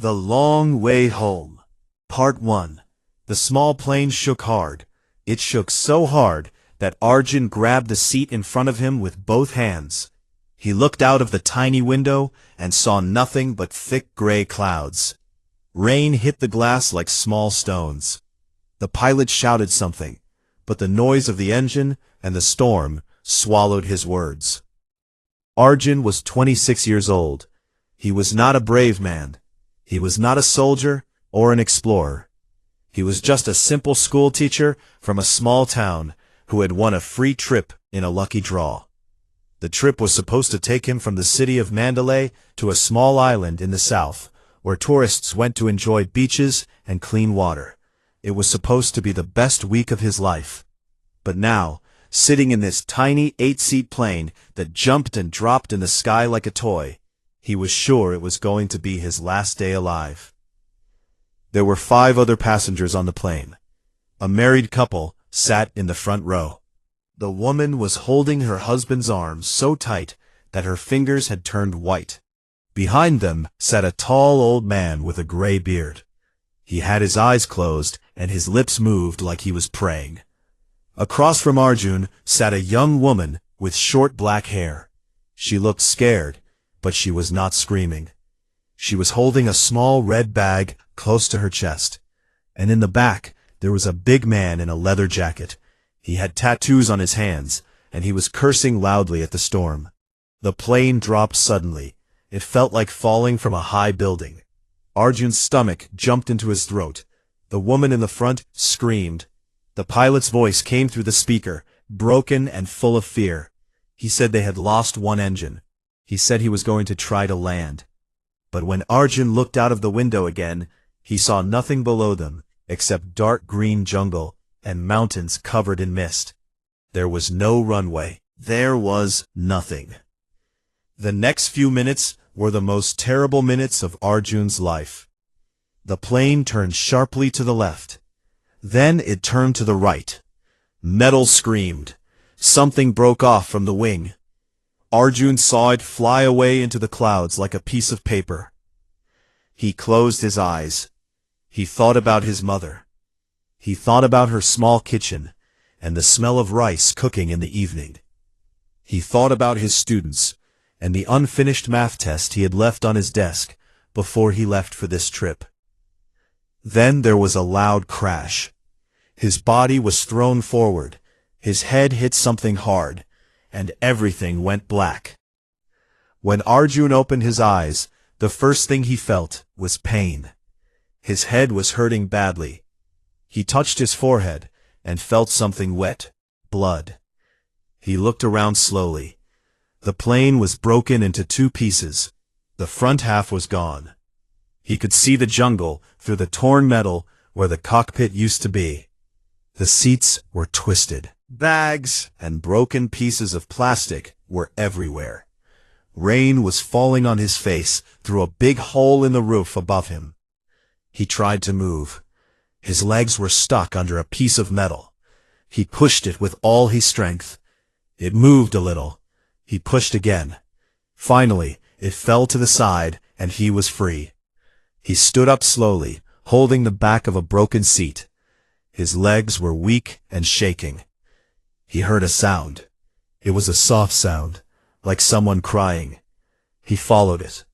The Long Way Home. Part 1. The small plane shook hard. It shook so hard that Arjun grabbed the seat in front of him with both hands. He looked out of the tiny window and saw nothing but thick gray clouds. Rain hit the glass like small stones. The pilot shouted something, but the noise of the engine and the storm swallowed his words. Arjun was 26 years old. He was not a brave man. He was not a soldier or an explorer. He was just a simple school teacher from a small town who had won a free trip in a lucky draw. The trip was supposed to take him from the city of Mandalay to a small island in the south, where tourists went to enjoy beaches and clean water. It was supposed to be the best week of his life. But now, sitting in this tiny 8-seat plane that jumped and dropped in the sky like a toy, he was sure it was going to be his last day alive. There were 5 other passengers on the plane. A married couple sat in the front row. The woman was holding her husband's arms so tight that her fingers had turned white. Behind them sat a tall old man with a gray beard. He had his eyes closed and his lips moved like he was praying. Across from Arjun sat a young woman with short black hair. She looked scared, but she was not screaming. She was holding a small red bag close to her chest, and in the back there was a big man in a leather jacket. He had tattoos on his hands, and he was cursing loudly at the storm. The plane dropped suddenly. It felt like falling from a high building. Arjun's stomach jumped into his throat. The woman in the front screamed. The pilot's voice came through the speaker, broken and full of fear. He said they had lost one engine. He said he was going to try to land. But when Arjun looked out of the window again, he saw nothing below them except dark green jungle and mountains covered in mist. There was no runway. There was nothing. The next few minutes were the most terrible minutes of Arjun's life. The plane turned sharply to the left. Then it turned to the right. Metal screamed. Something broke off from the wing. Arjun saw it fly away into the clouds like a piece of paper. He closed his eyes. He thought about his mother. He thought about her small kitchen and the smell of rice cooking in the evening. He thought about his students and the unfinished math test he had left on his desk before he left for this trip. Then there was a loud crash. His body was thrown forward. His head hit something hard, and everything went black. When Arjun opened his eyes, the first thing he felt was pain. His head was hurting badly. He touched his forehead and felt something wet, blood. He looked around slowly. The plane was broken into 2 pieces. The front half was gone. He could see the jungle through the torn metal where the cockpit used to be. The seats were twisted. Bags and broken pieces of plastic were everywhere. Rain was falling on his face through a big hole in the roof above him. He tried to move. His legs were stuck under a piece of metal. He pushed it with all his strength. It moved a little. He pushed again. Finally, it fell to the side, and he was free. He stood up slowly, holding the back of a broken seat. His legs were weak and shaking. He heard a sound. It was a soft sound, like someone crying. He followed it.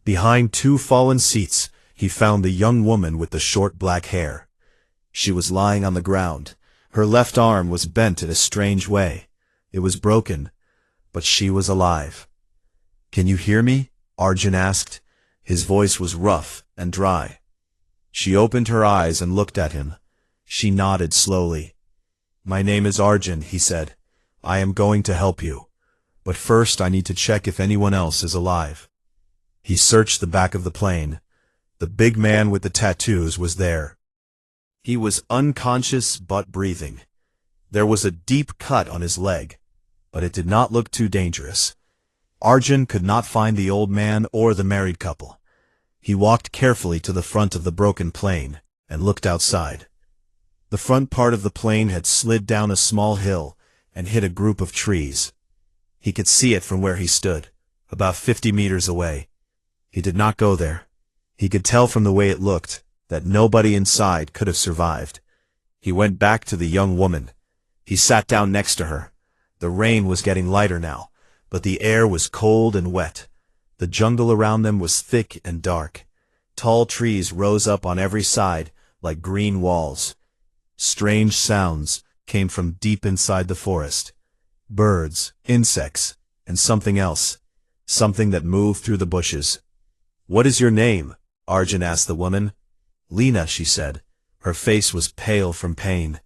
Behind 2 fallen seats, he found the young woman with the short black hair. She was lying on the ground. Her left arm was bent in a strange way. It was broken, but she was alive. "Can you hear me?" Arjun asked. His voice was rough and dry. She opened her eyes and looked at him. She nodded slowly. "My name is Arjun," he said. "I am going to help you. But first I need to check if anyone else is alive." He searched the back of the plane. The big man with the tattoos was there. He was unconscious but breathing. There was a deep cut on his leg, but it did not look too dangerous. Arjun could not find the old man or the married couple. He walked carefully to the front of the broken plane and looked outside. The front part of the plane had slid down a small hill and hit a group of trees. He could see it from where he stood, about 50 meters away. He did not go there. He could tell from the way it looked that nobody inside could have survived. He went back to the young woman. He sat down next to her. The rain was getting lighter now, but the air was cold and wet. The jungle around them was thick and dark. Tall trees rose up on every side like green walls. Strange sounds came from deep inside the forest. Birds, insects, and something else. Something that moved through the bushes. "What is your name?" Arjun asked the woman. "Lena," she said. Her face was pale from pain.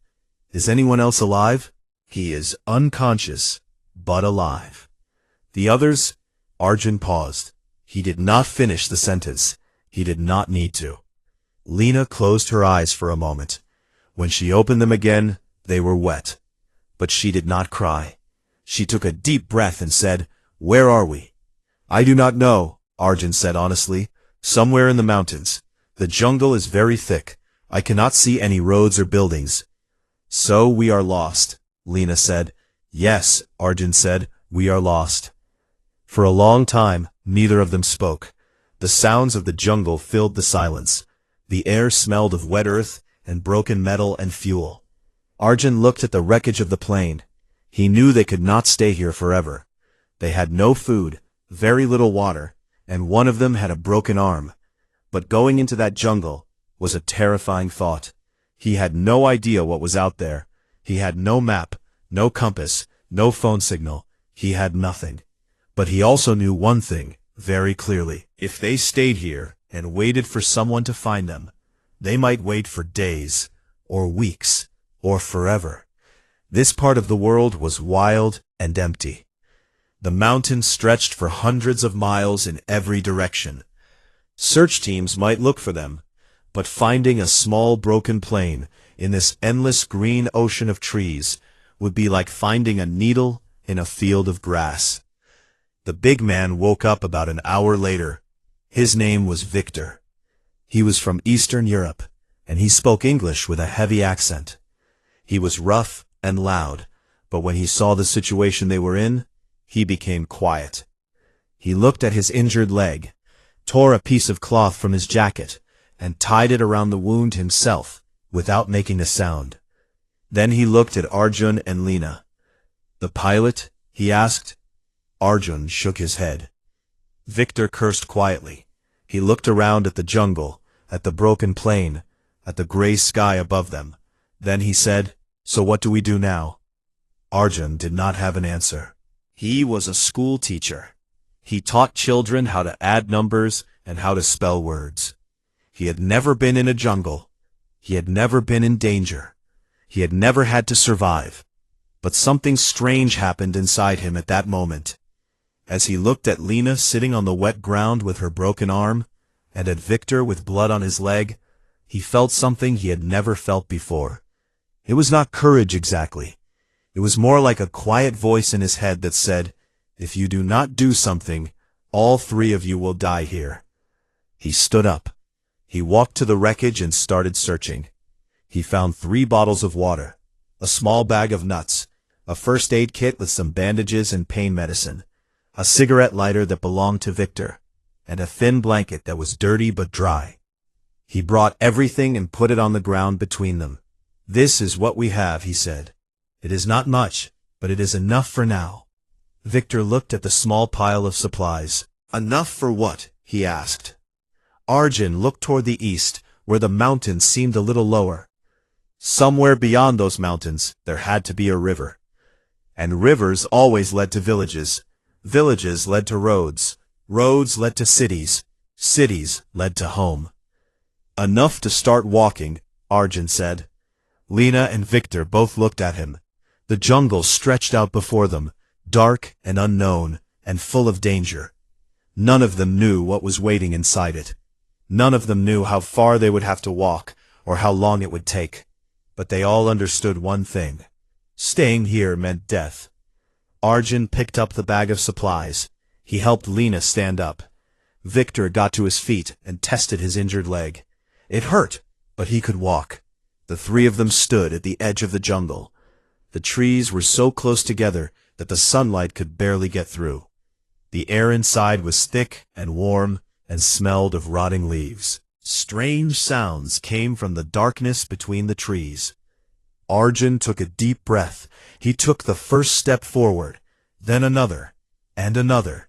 "Is anyone else alive?" "He is unconscious, but alive." "The others?" Arjun paused. He did not finish the sentence. He did not need to. Lena closed her eyes for a moment. When she opened them again, they were wet. But she did not cry. She took a deep breath and said, "Where are we?" "I do not know," Arjun said honestly. "Somewhere in the mountains. The jungle is very thick. I cannot see any roads or buildings." "So we are lost," Lena said. "Yes," Arjun said, "we are lost." For a long time, neither of them spoke. The sounds of the jungle filled the silence. The air smelled of wet earth and broken metal and fuel. Arjun looked at the wreckage of the plane. He knew they could not stay here forever. They had no food, very little water, and one of them had a broken arm. But going into that jungle was a terrifying thought. He had no idea what was out there. He had no map, no compass, no phone signal. He had nothing. But he also knew one thing very clearly. If they stayed here and waited for someone to find them, they might wait for days, or weeks, or forever. This part of the world was wild and empty. The mountains stretched for hundreds of miles in every direction. Search teams might look for them, but finding a small broken plane in this endless green ocean of trees would be like finding a needle in a field of grass. The big man woke up about an hour later. His name was Victor. He was from Eastern Europe, and he spoke English with a heavy accent. He was rough and loud, but when he saw the situation they were in, he became quiet. He looked at his injured leg, tore a piece of cloth from his jacket, and tied it around the wound himself, without making a sound. Then he looked at Arjun and Lena. "The pilot?" he asked. Arjun shook his head. Victor cursed quietly. He looked around at the jungle, at the broken plane, at the gray sky above them. Then he said, "So what do we do now?" Arjun did not have an answer. He was a school teacher. He taught children how to add numbers and how to spell words. He had never been in a jungle. He had never been in danger. He had never had to survive. But something strange happened inside him at that moment. As he looked at Lena sitting on the wet ground with her broken arm, and at Victor with blood on his leg, he felt something he had never felt before. It was not courage exactly. It was more like a quiet voice in his head that said, "If you do not do something, all three of you will die here." He stood up. He walked to the wreckage and started searching. He found 3 bottles of water, a small bag of nuts, a first aid kit with some bandages and pain medicine, a cigarette lighter that belonged to Victor, and a thin blanket that was dirty but dry. He brought everything and put it on the ground between them. "This is what we have," he said. "It is not much, but it is enough for now." Victor looked at the small pile of supplies. "Enough for what?" he asked. Arjun looked toward the east, where the mountains seemed a little lower. Somewhere beyond those mountains, there had to be a river. And rivers always led to villages. Villages led to roads. Roads led to cities. Cities led to home. "Enough to start walking," Arjun said. Lena and Victor both looked at him. The jungle stretched out before them, dark and unknown, and full of danger. None of them knew what was waiting inside it. None of them knew how far they would have to walk, or how long it would take. But they all understood one thing. Staying here meant death. Arjun picked up the bag of supplies. He helped Lena stand up. Victor got to his feet and tested his injured leg. It hurt, but he could walk. The 3 of them stood at the edge of the jungle. The trees were so close together that the sunlight could barely get through. The air inside was thick and warm and smelled of rotting leaves. Strange sounds came from the darkness between the trees. Arjun took a deep breath. He took the first step forward, then another, and another.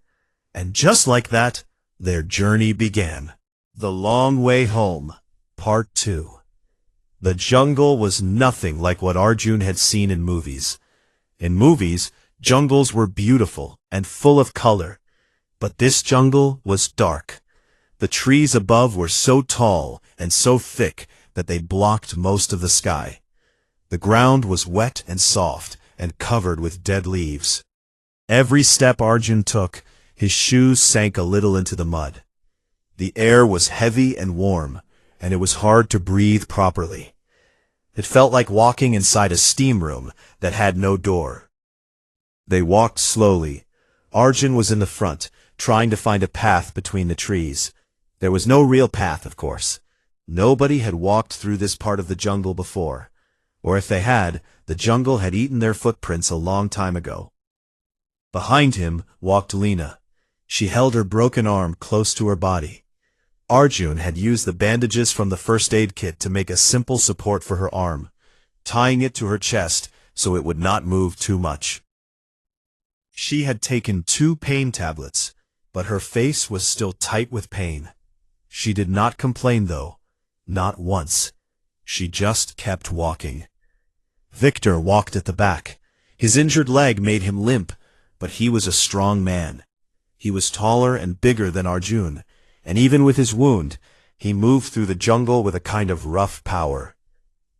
And just like that, their journey began. The Long Way Home, Part 2. The jungle was nothing like what Arjun had seen in movies. In movies, jungles were beautiful and full of color, but this jungle was dark. The trees above were so tall and so thick that they blocked most of the sky. The ground was wet and soft and covered with dead leaves. Every step Arjun took, his shoes sank a little into the mud. The air was heavy and warm, and it was hard to breathe properly. It felt like walking inside a steam room that had no door. They walked slowly. Arjun was in the front, trying to find a path between the trees. There was no real path, of course. Nobody had walked through this part of the jungle before. Or if they had, the jungle had eaten their footprints a long time ago. Behind him walked Lena. She held her broken arm close to her body. Arjun had used the bandages from the first aid kit to make a simple support for her arm, tying it to her chest so it would not move too much. She had taken 2 pain tablets, but her face was still tight with pain. She did not complain though, not once. She just kept walking. Victor walked at the back. His injured leg made him limp, but he was a strong man. He was taller and bigger than Arjun, and even with his wound, he moved through the jungle with a kind of rough power.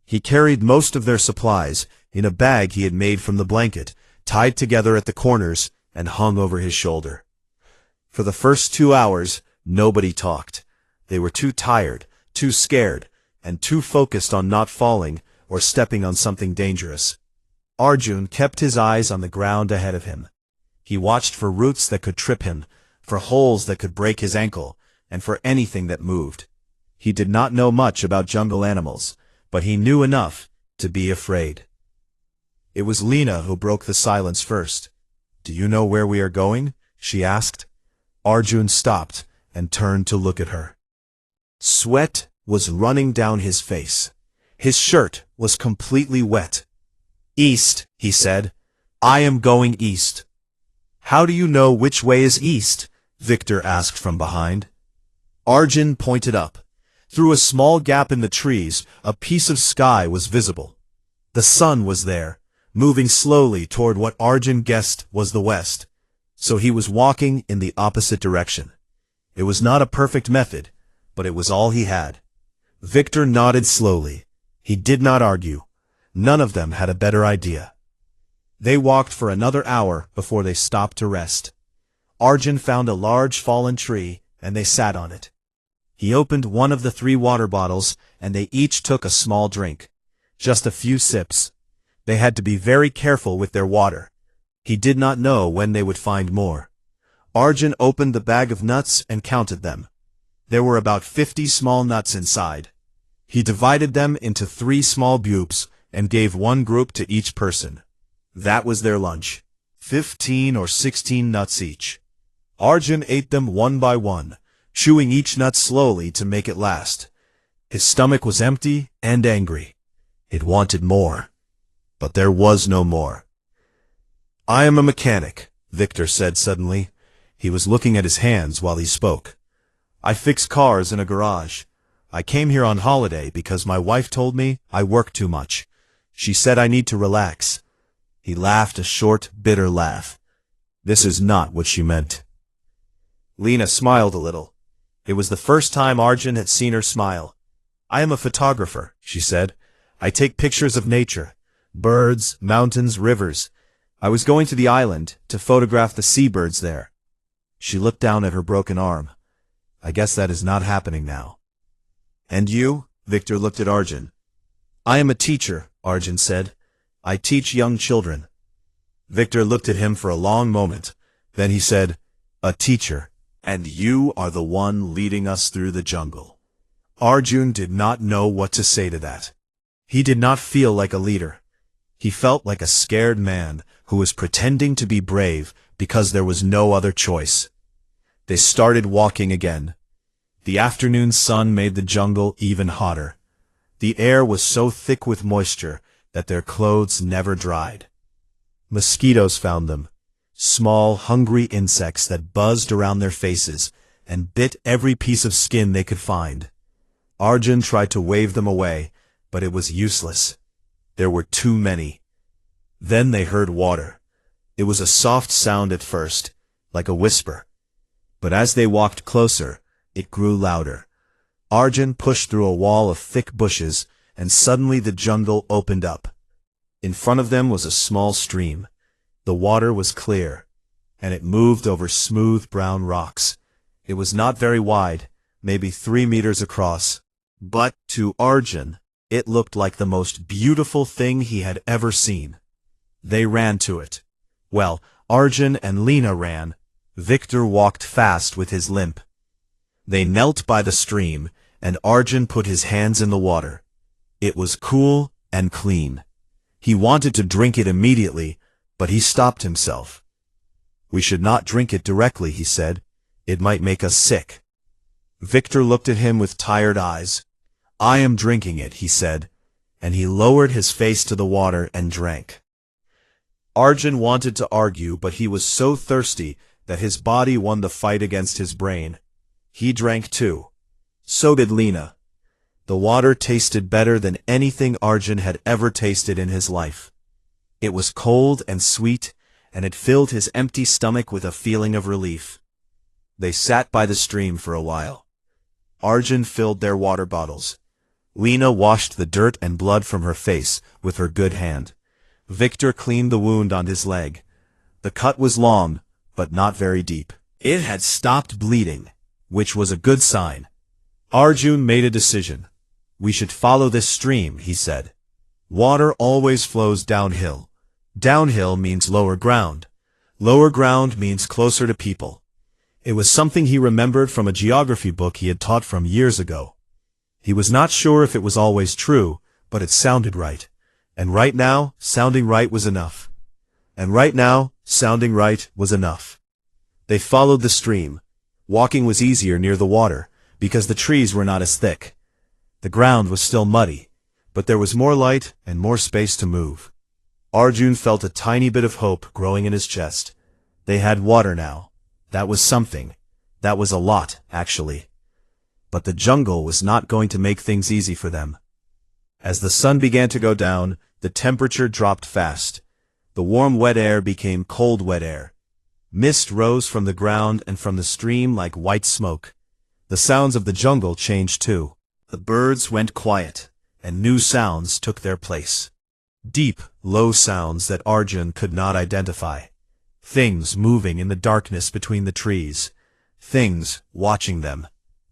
He carried most of their supplies in a bag he had made from the blanket, tied together at the corners and hung over his shoulder. For the first 2 hours, nobody talked. They were too tired, too scared, and too focused on not falling or stepping on something dangerous. Arjun kept his eyes on the ground ahead of him. He watched for roots that could trip him, for holes that could break his ankle, and for anything that moved. He did not know much about jungle animals, but he knew enough to be afraid. It was Lena who broke the silence first. "Do you know where we are going?" she asked. Arjun stopped and turned to look at her. Sweat was running down his face. His shirt was completely wet. "East," he said. "I am going east." "How do you know which way is east?" Victor asked from behind. Arjun pointed up. Through a small gap in the trees, a piece of sky was visible. The sun was there, moving slowly toward what Arjun guessed was the west. So he was walking in the opposite direction. It was not a perfect method, but it was all he had. Victor nodded slowly. He did not argue. None of them had a better idea. They walked for another hour before they stopped to rest. Arjun found a large fallen tree, and they sat on it. He opened one of the 3 water bottles, and they each took a small drink. Just a few sips. They had to be very careful with their water. He did not know when they would find more. Arjun opened the bag of nuts and counted them. There were about 50 small nuts inside. He divided them into 3 small groups and gave one group to each person. That was their lunch. 15 or 16 nuts each. Arjun ate them one by one, chewing each nut slowly to make it last. His stomach was empty and angry. It wanted more. But there was no more. "I am a mechanic," Victor said suddenly. He was looking at his hands while he spoke. "I fix cars in a garage. I came here on holiday because my wife told me I work too much. She said I need to relax." He laughed a short, bitter laugh. This is not what she meant. Lena smiled a little. It was the first time Arjun had seen her smile. "I am a photographer," she said. "I take pictures of nature. Birds, mountains, rivers. I was going to the island to photograph the seabirds there." She looked down at her broken arm. "I guess that is not happening now." "And you?" Victor looked at Arjun. "I am a teacher," Arjun said. "I teach young children." Victor looked at him for a long moment. Then he said, "A teacher, and you are the one leading us through the jungle." Arjun did not know what to say to that. He did not feel like a leader. He felt like a scared man who was pretending to be brave because there was no other choice. They started walking again. The afternoon sun made the jungle even hotter. The air was so thick with moisture that their clothes never dried. Mosquitoes found them, small, hungry insects that buzzed around their faces and bit every piece of skin they could find. Arjun tried to wave them away, but it was useless. There were too many. Then they heard water. It was a soft sound at first, like a whisper. But as they walked closer, it grew louder. Arjun pushed through a wall of thick bushes, and suddenly the jungle opened up. In front of them was a small stream. The water was clear, and it moved over smooth brown rocks. It was not very wide, maybe 3 meters across, but to Arjun, it looked like the most beautiful thing he had ever seen. They ran to it. Well, Arjun and Lena ran. Victor walked fast with his limp. They knelt by the stream, and Arjun put his hands in the water. It was cool and clean. He wanted to drink it immediately, but he stopped himself. "We should not drink it directly," he said. "It might make us sick." Victor looked at him with tired eyes. "I am drinking it," he said, and he lowered his face to the water and drank. Arjun wanted to argue, but he was so thirsty that his body won the fight against his brain. He drank too. So did Lena. The water tasted better than anything Arjun had ever tasted in his life. It was cold and sweet, and it filled his empty stomach with a feeling of relief. They sat by the stream for a while. Arjun filled their water bottles. Lena washed the dirt and blood from her face with her good hand. Victor cleaned the wound on his leg. The cut was long, but not very deep. It had stopped bleeding, which was a good sign. Arjun made a decision. "We should follow this stream," he said. "Water always flows downhill. Downhill means lower ground. Lower ground means closer to people." It was something he remembered from a geography book he had taught from years ago. He was not sure if it was always true, but it sounded right. And right now, sounding right was enough. And right now, sounding right was enough. They followed the stream. Walking was easier near the water, because the trees were not as thick. The ground was still muddy, but there was more light and more space to move. Arjun felt a tiny bit of hope growing in his chest. They had water now. That was something. That was a lot, actually. But the jungle was not going to make things easy for them. As the sun began to go down, the temperature dropped fast. The warm wet air became cold wet air. Mist rose from the ground and from the stream like white smoke. The sounds of the jungle changed too. The birds went quiet, and new sounds took their place. Deep, low sounds that Arjun could not identify. Things moving in the darkness between the trees. Things watching them.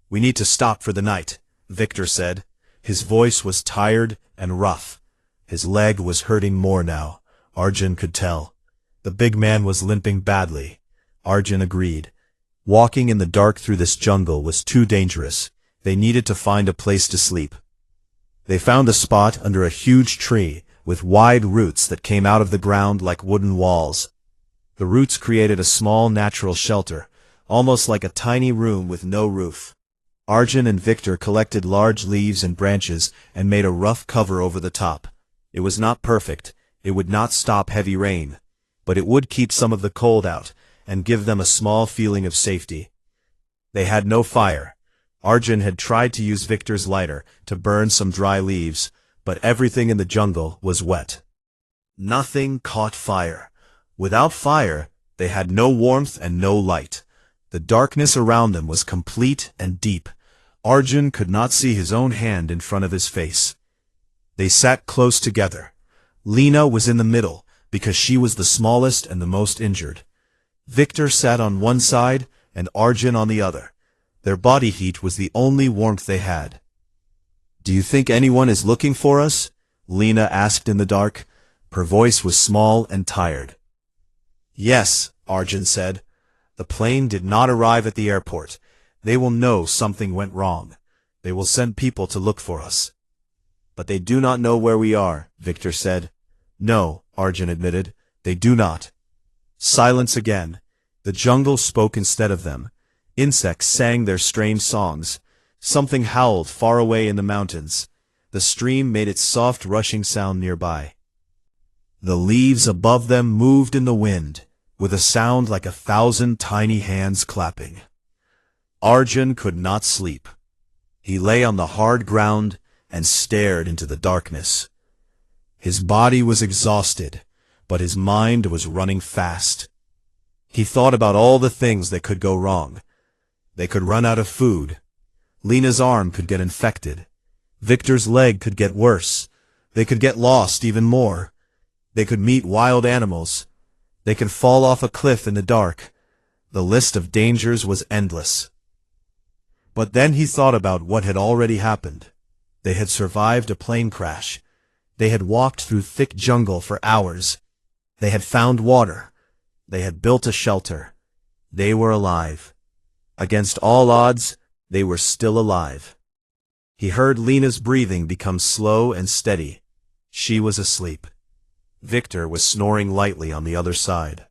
"We need to stop for the night," Victor said. His voice was tired and rough. His leg was hurting more now, Arjun could tell. The big man was limping badly. Arjun agreed. Walking in the dark through this jungle was too dangerous. They needed to find a place to sleep. They found a spot under a huge tree with wide roots that came out of the ground like wooden walls. The roots created a small natural shelter, almost like a tiny room with no roof. Arjun and Victor collected large leaves and branches and made a rough cover over the top. It was not perfect. It would not stop heavy rain, but it would keep some of the cold out and give them a small feeling of safety. They had no fire. Arjun had tried to use Victor's lighter to burn some dry leaves, but everything in the jungle was wet. Nothing caught fire. Without fire, they had no warmth and no light. The darkness around them was complete and deep. Arjun could not see his own hand in front of his face. They sat close together. Lena was in the middle, because she was the smallest and the most injured. Victor sat on one side, and Arjun on the other. Their body heat was the only warmth they had. "Do you think anyone is looking for us?" Lena asked in the dark. Her voice was small and tired. "Yes," Arjun said. "The plane did not arrive at the airport. They will know something went wrong. They will send people to look for us." "But they do not know where we are," Victor said. "No," Arjun admitted. "They do not." Silence again. The jungle spoke instead of them. Insects sang their strange songs. Something howled far away in the mountains. The stream made its soft rushing sound nearby. The leaves above them moved in the wind, with a sound like 1,000 tiny hands clapping. Arjun could not sleep. He lay on the hard ground and stared into the darkness. His body was exhausted, but his mind was running fast. He thought about all the things that could go wrong. They could run out of food. Lena's arm could get infected. Victor's leg could get worse. They could get lost even more. They could meet wild animals. They could fall off a cliff in the dark. The list of dangers was endless. But then he thought about what had already happened. They had survived a plane crash. They had walked through thick jungle for hours. They had found water. They had built a shelter. They were alive. Against all odds, they were still alive. He heard Lena's breathing become slow and steady. She was asleep. Victor was snoring lightly on the other side.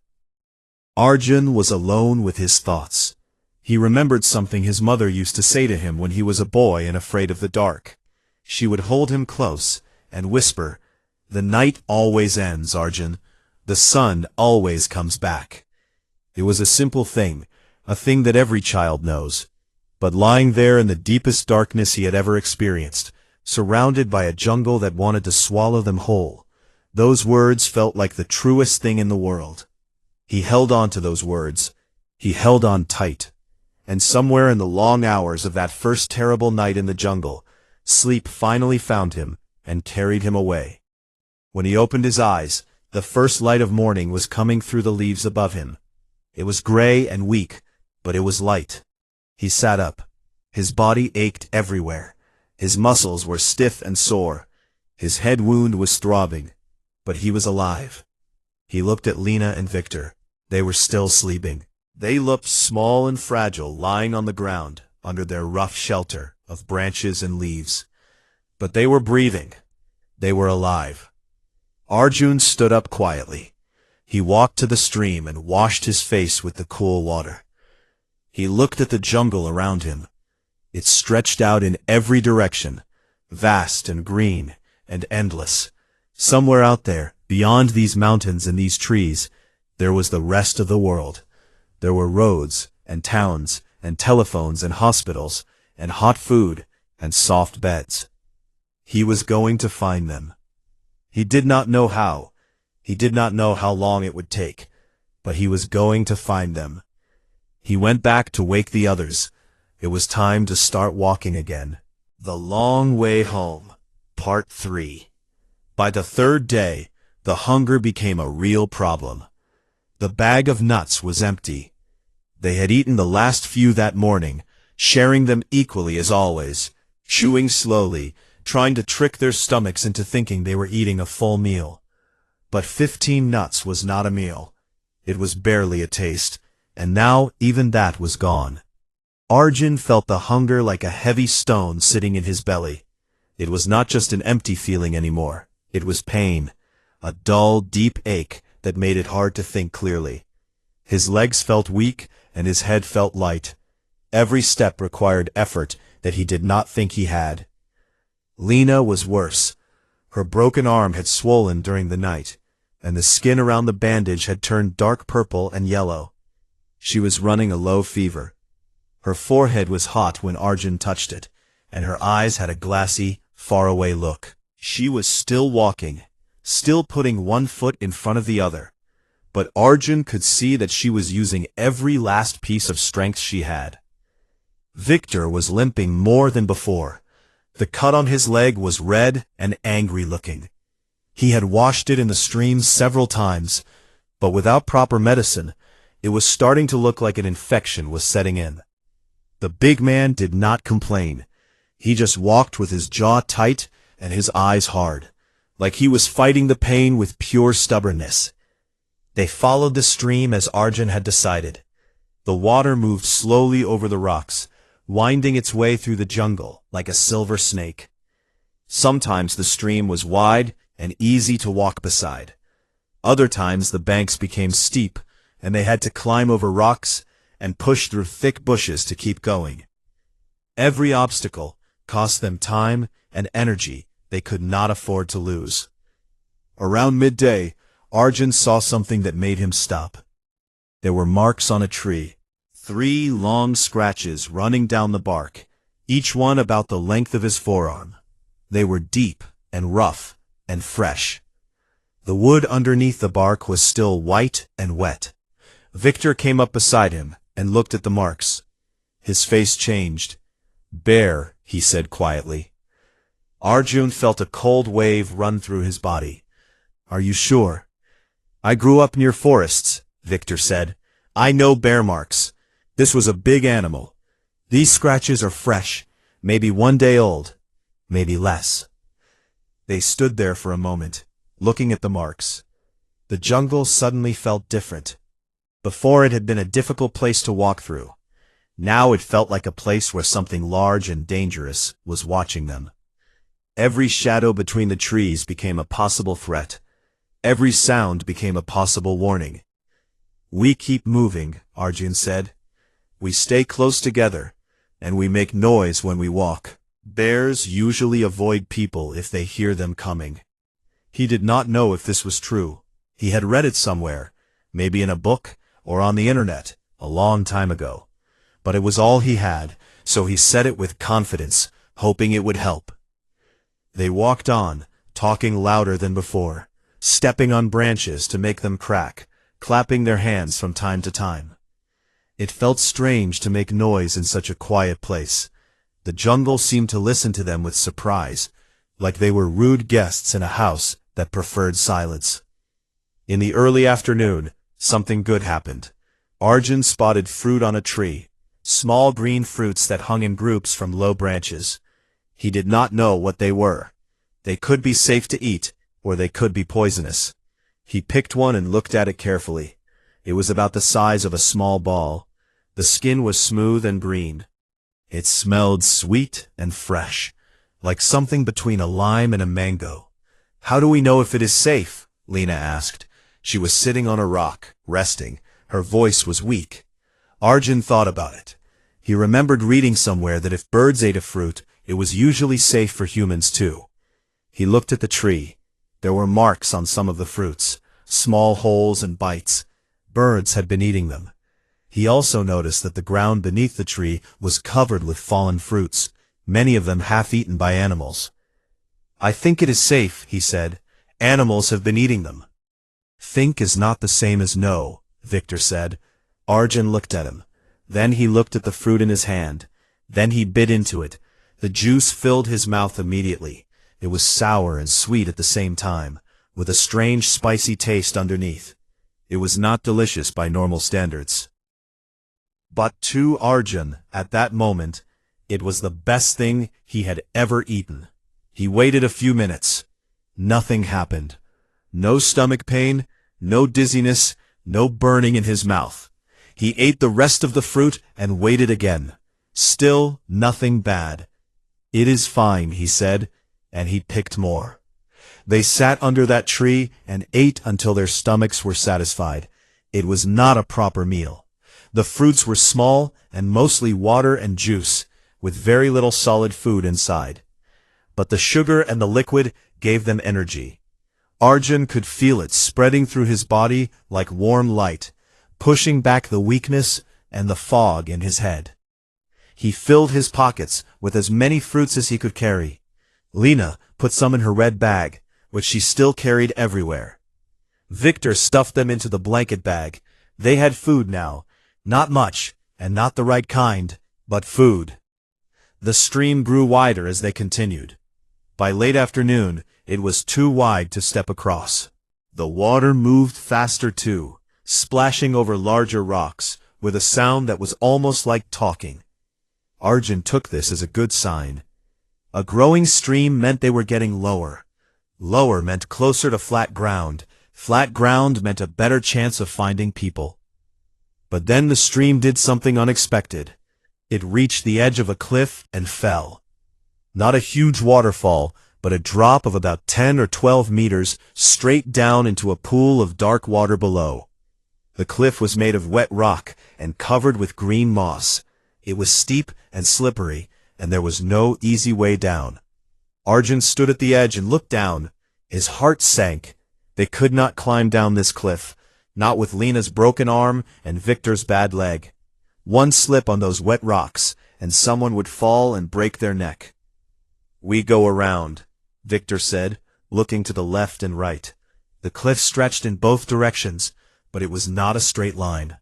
Arjun was alone with his thoughts. He remembered something his mother used to say to him when he was a boy and afraid of the dark. She would hold him close and whisper, "The night always ends, Arjun. The sun always comes back." It was a simple thing, a thing that every child knows. But lying there in the deepest darkness he had ever experienced, surrounded by a jungle that wanted to swallow them whole, those words felt like the truest thing in the world. He held on to those words. He held on tight. And somewhere in the long hours of that first terrible night in the jungle, sleep finally found him and carried him away. When he opened his eyes, the first light of morning was coming through the leaves above him. It was gray and weak, but it was light. He sat up. His body ached everywhere. His muscles were stiff and sore. His head wound was throbbing, but he was alive. He looked at Lena and Victor. They were still sleeping. They looked small and fragile lying on the ground under their rough shelter of branches and leaves. But they were breathing. They were alive. Arjun stood up quietly. He walked to the stream and washed his face with the cool water. He looked at the jungle around him. It stretched out in every direction, vast and green and endless. Somewhere out there, beyond these mountains and these trees, there was the rest of the world. There were roads and towns and telephones and hospitals and hot food and soft beds. He was going to find them. He did not know how. He did not know how long it would take, but he was going to find them. He went back to wake the others. It was time to start walking again. The Long Way Home, Part 3. By the third day, the hunger became a real problem. The bag of nuts was empty. They had eaten the last few that morning, sharing them equally as always, chewing slowly, trying to trick their stomachs into thinking they were eating a full meal. But 15 nuts was not a meal. It was barely a taste, and now even that was gone. Arjun felt the hunger like a heavy stone sitting in his belly. It was not just an empty feeling anymore. It was pain, a dull, deep ache that made it hard to think clearly. His legs felt weak, and his head felt light. Every step required effort that he did not think he had. Lena was worse. Her broken arm had swollen during the night, and the skin around the bandage had turned dark purple and yellow. She was running a low fever. Her forehead was hot when Arjun touched it, and her eyes had a glassy, faraway look. She was still walking, still putting one foot in front of the other, but Arjun could see that she was using every last piece of strength she had. Victor was limping more than before. The cut on his leg was red and angry-looking. He had washed it in the stream several times, but without proper medicine, it was starting to look like an infection was setting in. The big man did not complain. He just walked with his jaw tight and his eyes hard, like he was fighting the pain with pure stubbornness. They followed the stream as Arjun had decided. The water moved slowly over the rocks, winding its way through the jungle like a silver snake. Sometimes the stream was wide and easy to walk beside. Other times the banks became steep, and they had to climb over rocks and pushed through thick bushes to keep going. Every obstacle cost them time and energy they could not afford to lose. Around midday, Arjun saw something that made him stop. There were marks on a tree, 3 long scratches running down the bark, each one about the length of his forearm. They were deep and rough and fresh. The wood underneath the bark was still white and wet. Victor came up beside him and looked at the marks. His face changed. "Bear," he said quietly. Arjun felt a cold wave run through his body. "Are you sure?" "I grew up near forests," Victor said. "I know bear marks. This was a big animal. These scratches are fresh, maybe 1 day old, maybe less." They stood there for a moment, looking at the marks. The jungle suddenly felt different. Before it had been a difficult place to walk through. Now it felt like a place where something large and dangerous was watching them. Every shadow between the trees became a possible threat. Every sound became a possible warning. "We keep moving," Arjun said. "We stay close together, and we make noise when we walk." Bears usually avoid people if they hear them coming. He did not know if this was true. He had read it somewhere, maybe in a book or on the internet, a long time ago. But it was all he had, so he said it with confidence, hoping it would help. They walked on, talking louder than before, stepping on branches to make them crack, clapping their hands from time to time. It felt strange to make noise in such a quiet place. The jungle seemed to listen to them with surprise, like they were rude guests in a house that preferred silence. In the early afternoon, something good happened. Arjun spotted fruit on a tree, small green fruits that hung in groups from low branches. He did not know what they were. They could be safe to eat, or they could be poisonous. He picked one and looked at it carefully. It was about the size of a small ball. The skin was smooth and green. It smelled sweet and fresh, like something between a lime and a mango. "How do we know if it is safe?" Lena asked. She was sitting on a rock, resting. Her voice was weak. Arjun thought about it. He remembered reading somewhere that if birds ate a fruit, it was usually safe for humans too. He looked at the tree. There were marks on some of the fruits, small holes and bites. Birds had been eating them. He also noticed that the ground beneath the tree was covered with fallen fruits, many of them half-eaten by animals. "I think it is safe," he said. "Animals have been eating them." "Think is not the same as know," Victor said. Arjun looked at him. Then he looked at the fruit in his hand. Then he bit into it. The juice filled his mouth immediately. It was sour and sweet at the same time, with a strange spicy taste underneath. It was not delicious by normal standards. But to Arjun, at that moment, it was the best thing he had ever eaten. He waited a few minutes. Nothing happened. No stomach pain, no dizziness, no burning in his mouth. He ate the rest of the fruit and waited again. Still nothing bad. "It is fine," he said, and he picked more. They sat under that tree and ate until their stomachs were satisfied. It was not a proper meal. The fruits were small and mostly water and juice, with very little solid food inside. But the sugar and the liquid gave them energy. Arjun could feel it spreading through his body like warm light, pushing back the weakness and the fog in his head. He filled his pockets with as many fruits as he could carry. Lena put some in her red bag, which she still carried everywhere. Victor stuffed them into the blanket bag. They had food now. Not much, and not the right kind, but food. The stream grew wider as they continued. By late afternoon, it was too wide to step across. The water moved faster too, splashing over larger rocks, with a sound that was almost like talking. Arjun took this as a good sign. A growing stream meant they were getting lower. Lower meant closer to flat ground. Flat ground meant a better chance of finding people. But then the stream did something unexpected. It reached the edge of a cliff and fell. Not a huge waterfall, but a drop of about 10 or 12 meters straight down into a pool of dark water below. The cliff was made of wet rock and covered with green moss. It was steep and slippery, and there was no easy way down. Arjun stood at the edge and looked down. His heart sank. They could not climb down this cliff, not with Lena's broken arm and Victor's bad leg. One slip on those wet rocks, and someone would fall and break their neck. "We go around," Victor said, looking to the left and right. The cliff stretched in both directions, but it was not a straight line.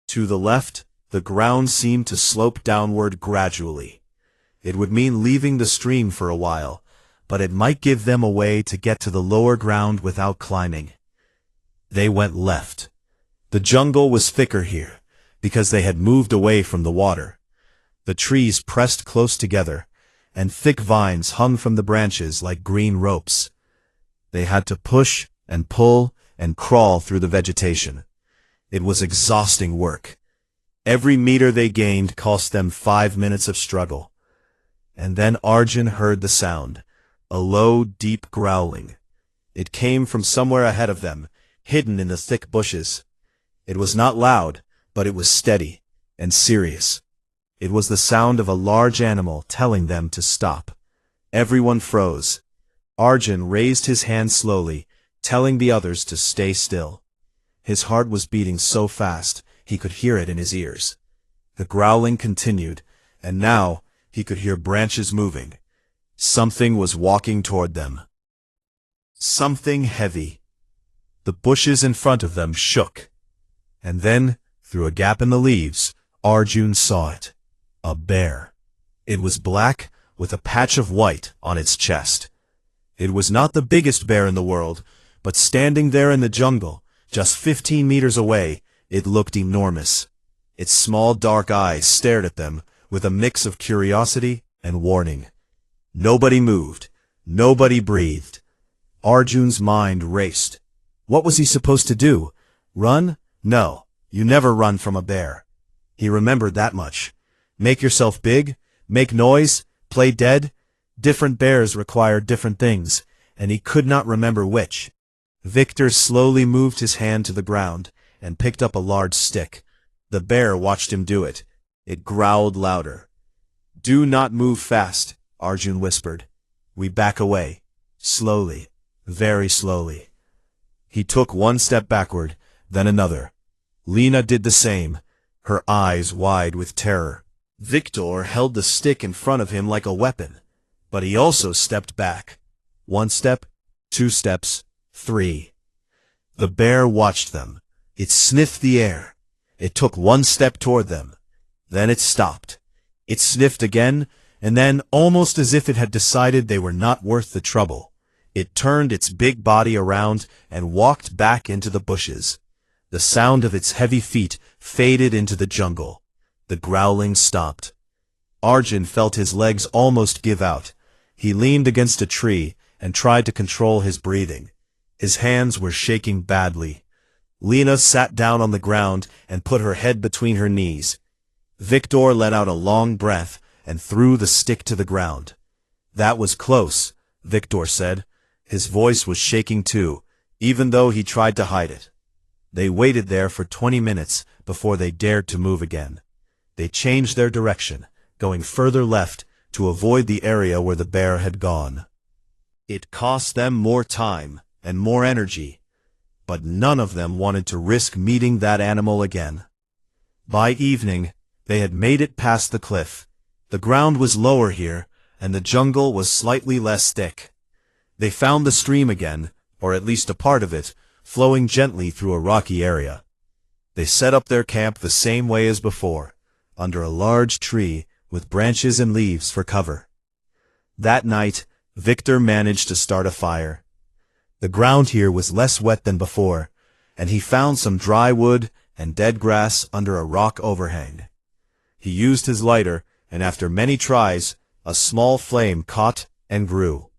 To the left, the ground seemed to slope downward gradually. It would mean leaving the stream for a while, but it might give them a way to get to the lower ground without climbing. They went left. The jungle was thicker here, because they had moved away from the water. The trees pressed close together, and thick vines hung from the branches like green ropes. They had to push and pull and crawl through the vegetation. It was exhausting work. Every meter they gained cost them 5 minutes of struggle. And then Arjun heard the sound, a low, deep growling. It came from somewhere ahead of them, hidden in the thick bushes. It was not loud, but it was steady and serious. It was the sound of a large animal telling them to stop. Everyone froze. Arjun raised his hand slowly, telling the others to stay still. His heart was beating so fast, he could hear it in his ears. The growling continued, and now he could hear branches moving. Something was walking toward them. Something heavy. The bushes in front of them shook. And then, through a gap in the leaves, Arjun saw it. A bear. It was black, with a patch of white on its chest. It was not the biggest bear in the world, but standing there in the jungle, just 15 meters away, it looked enormous. Its small dark eyes stared at them, with a mix of curiosity and warning. Nobody moved. Nobody breathed. Arjun's mind raced. What was he supposed to do? Run? No, you never run from a bear. He remembered that much. Make yourself big, make noise, play dead. Different bears require different things, and he could not remember which. Victor slowly moved his hand to the ground and picked up a large stick. The bear watched him do it. It growled louder. "Do not move fast," Arjun whispered. "We back away. Slowly, very slowly." He took one step backward, then another. Lena did the same, her eyes wide with terror. Victor held the stick in front of him like a weapon, but he also stepped back. 1 step, 2 steps, 3. The bear watched them. It sniffed the air. It took 1 step toward them. Then it stopped. It sniffed again, and then, almost as if it had decided they were not worth the trouble, it turned its big body around and walked back into the bushes. The sound of its heavy feet faded into the jungle. The growling stopped. Arjun felt his legs almost give out. He leaned against a tree and tried to control his breathing. His hands were shaking badly. Lena sat down on the ground and put her head between her knees. Victor let out a long breath and threw the stick to the ground. "That was close," Victor said. His voice was shaking too, even though he tried to hide it. They waited there for 20 minutes before they dared to move again. They changed their direction, going further left to avoid the area where the bear had gone. It cost them more time and more energy, but none of them wanted to risk meeting that animal again. By evening, they had made it past the cliff. The ground was lower here, and the jungle was slightly less thick. They found the stream again, or at least a part of it, flowing gently through a rocky area. They set up their camp the same way as before, under a large tree with branches and leaves for cover. That night, Victor managed to start a fire. The ground here was less wet than before, and he found some dry wood and dead grass under a rock overhang. He used his lighter, and after many tries, a small flame caught and grew.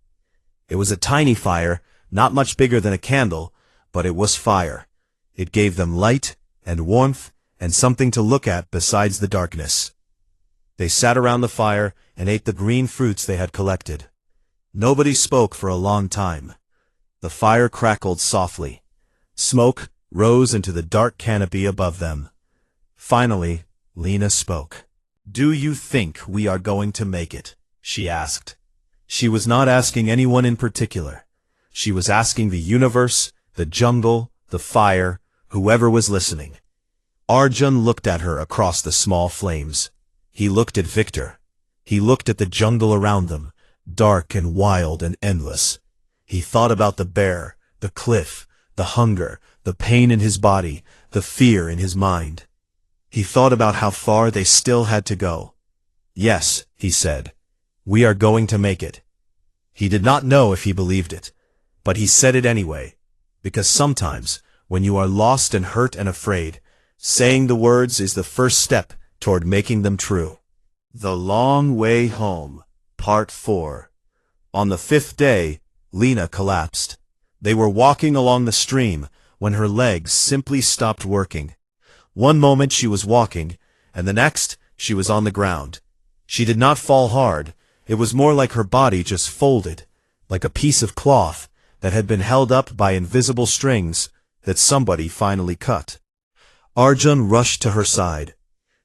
It was a tiny fire, not much bigger than a candle, but it was fire. It gave them light and warmth and something to look at besides the darkness. They sat around the fire and ate the green fruits they had collected. Nobody spoke for a long time. The fire crackled softly. Smoke, rose into the dark canopy above them. Finally, Lena spoke. "Do you think we are going to make it?" she asked. She was not asking anyone in particular. She was asking the universe, the jungle, the fire, whoever was listening. Arjun looked at her across the small flames. He looked at Victor. He looked at the jungle around them, dark and wild and endless. He thought about the bear, the cliff, the hunger, the pain in his body, the fear in his mind. He thought about how far they still had to go. "Yes," he said, "we are going to make it." He did not know if he believed it, but he said it anyway, because sometimes, when you are lost and hurt and afraid, saying the words is the first step toward making them true. The Long Way Home, Part 4. On the 5th day, Lena collapsed. They were walking along the stream when her legs simply stopped working. One moment she was walking, and the next she was on the ground. She did not fall hard. It was more like her body just folded, like a piece of cloth that had been held up by invisible strings that somebody finally cut. Arjun rushed to her side.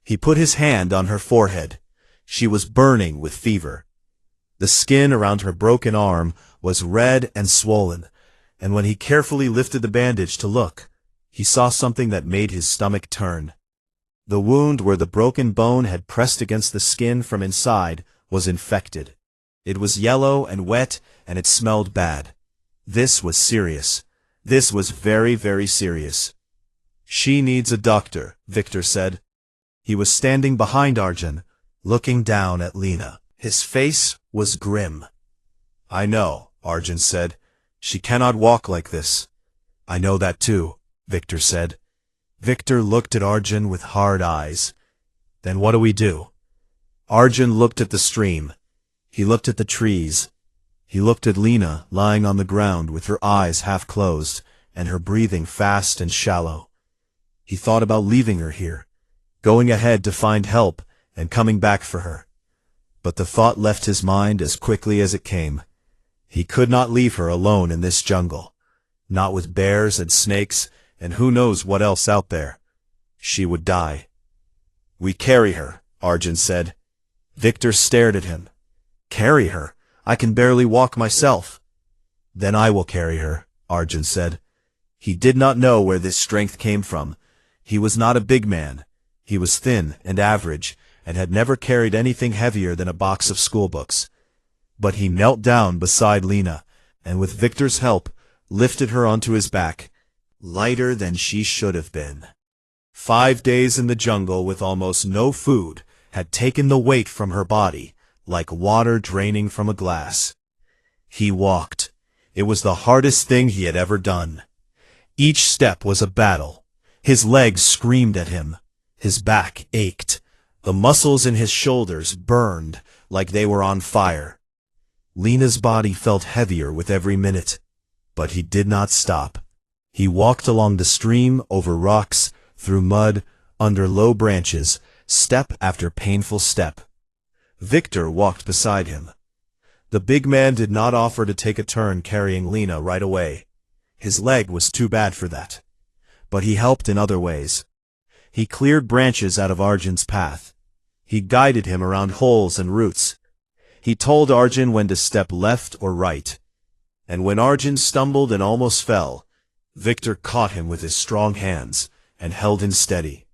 He put his hand on her forehead. She was burning with fever. The skin around her broken arm was red and swollen, and when he carefully lifted the bandage to look, he saw something that made his stomach turn. The wound where the broken bone had pressed against the skin from inside was infected. It was yellow and wet, and it smelled bad. This was serious. This was very, very serious. "She needs a doctor," Victor said. He was standing behind Arjun, looking down at Lena. His face was grim. "I know," Arjun said. "She cannot walk like this." "I know that too," Victor said. Victor looked at Arjun with hard eyes. "Then what do we do?" Arjun looked at the stream. He looked at the trees. He looked at Lena lying on the ground with her eyes half closed and her breathing fast and shallow. He thought about leaving her here, going ahead to find help and coming back for her. But the thought left his mind as quickly as it came. He could not leave her alone in this jungle, not with bears and snakes and who knows what else out there. She would die. "We carry her," Arjun said. Victor stared at him. "Carry her? I can barely walk myself." "Then I will carry her," Arjun said. He did not know where this strength came from. He was not a big man. He was thin and average, and had never carried anything heavier than a box of schoolbooks. But he knelt down beside Lena, and with Victor's help, lifted her onto his back, lighter than she should have been. 5 days in the jungle with almost no food had taken the weight from her body, like water draining from a glass. He walked. It was the hardest thing he had ever done. Each step was a battle. His legs screamed at him. His back ached. The muscles in his shoulders burned like they were on fire. Lena's body felt heavier with every minute, but he did not stop. He walked along the stream, over rocks, through mud, under low branches, step after painful step. Victor walked beside him. The big man did not offer to take a turn carrying Lena right away. His leg was too bad for that. But he helped in other ways. He cleared branches out of Arjun's path. He guided him around holes and roots. He told Arjun when to step left or right. And when Arjun stumbled and almost fell, Victor caught him with his strong hands and held him steady.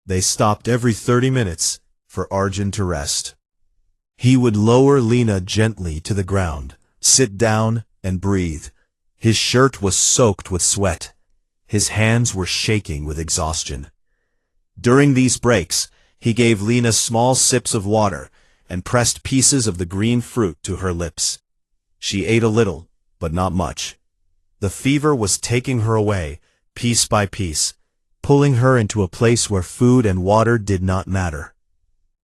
They stopped every 30 minutes for Arjun to rest. He would lower Lena gently to the ground, sit down, and breathe. His shirt was soaked with sweat. His hands were shaking with exhaustion. During these breaks, he gave Lena small sips of water and pressed pieces of the green fruit to her lips. She ate a little, but not much. The fever was taking her away, piece by piece, pulling her into a place where food and water did not matter.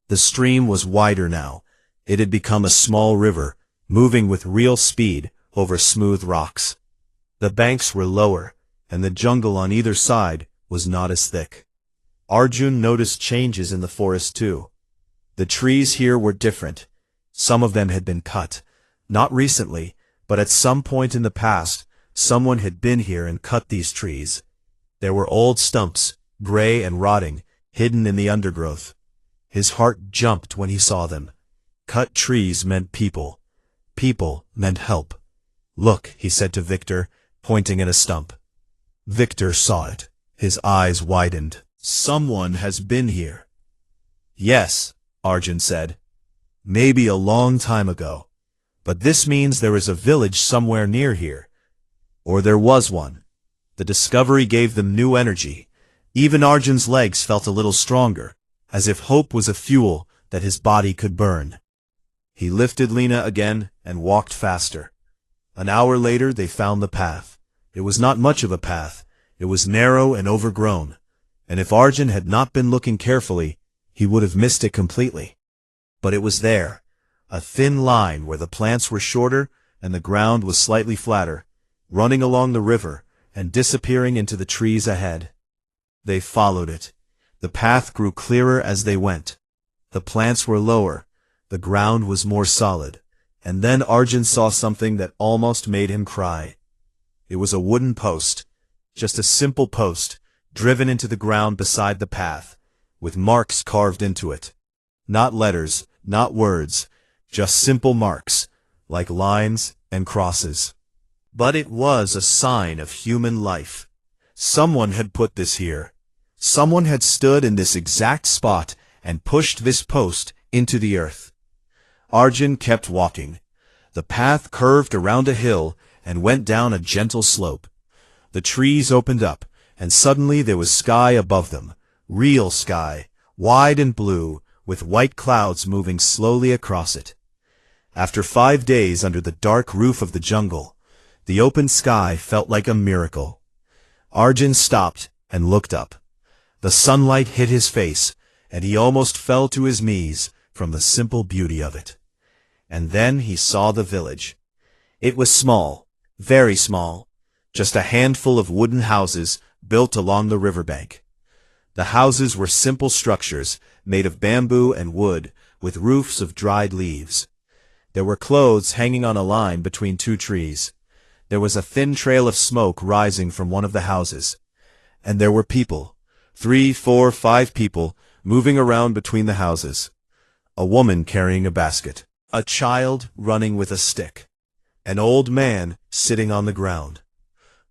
The stream was wider now. It had become a small river, moving with real speed over smooth rocks. The banks were lower, and the jungle on either side was not as thick. Arjun noticed changes in the forest too. The trees here were different. Some of them had been cut. Not recently, but at some point in the past, someone had been here and cut these trees. There were old stumps, gray and rotting, hidden in the undergrowth. His heart jumped when he saw them. Cut trees meant people. People meant help. "Look," he said to Victor, pointing at a stump. Victor saw it. His eyes widened. "Someone has been here." "Yes," Arjun said. "Maybe a long time ago. But this means there is a village somewhere near here. Or there was one." The discovery gave them new energy. Even Arjun's legs felt a little stronger, as if hope was a fuel that his body could burn. He lifted Lena again and walked faster. An hour later they found the path. It was not much of a path. It was narrow and overgrown, and if Arjun had not been looking carefully, he would have missed it completely. But it was there, a thin line where the plants were shorter and the ground was slightly flatter, running along the river and disappearing into the trees ahead. They followed it. The path grew clearer as they went. The plants were lower, the ground was more solid, and then Arjun saw something that almost made him cry. It was a wooden post, just a simple post, driven into the ground beside the path, with marks carved into it. Not letters, not words, just simple marks, like lines and crosses. But it was a sign of human life. Someone had put this here. Someone had stood in this exact spot and pushed this post into the earth. Arjun kept walking. The path curved around a hill and went down a gentle slope. The trees opened up, and suddenly there was sky above them, real sky, wide and blue, with white clouds moving slowly across it. After 5 days under the dark roof of the jungle, the open sky felt like a miracle. Arjun stopped and looked up. The sunlight hit his face, and he almost fell to his knees from the simple beauty of it. And then he saw the village. It was small, very small, just a handful of wooden houses built along the riverbank. The houses were simple structures made of bamboo and wood, with roofs of dried leaves. There were clothes hanging on a line between 2 trees. There was a thin trail of smoke rising from one of the houses. And there were people, 3, 4, 5 people, moving around between the houses. A woman carrying a basket. A child running with a stick. An old man sitting on the ground.